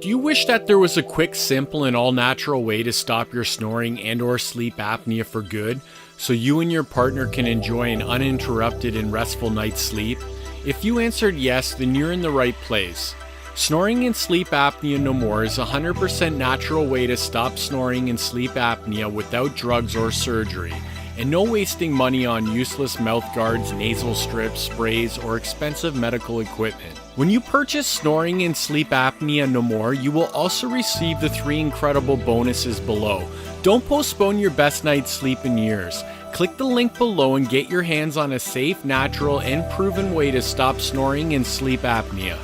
Do you wish that there was a quick, simple, and all-natural way to stop your snoring and/or sleep apnea for good, so you and your partner can enjoy an uninterrupted and restful night's sleep? If you answered yes, then you're in the right place. Snoring and Sleep Apnea No More is a 100% natural way to stop snoring and sleep apnea without drugs or surgery, and no wasting money on useless mouth guards, nasal strips, sprays, or expensive medical equipment. When you purchase Snoring and Sleep Apnea No More, you will also receive the 3 incredible bonuses below. Don't postpone your best night's sleep in years. Click the link below and get your hands on a safe, natural, and proven way to stop snoring and sleep apnea.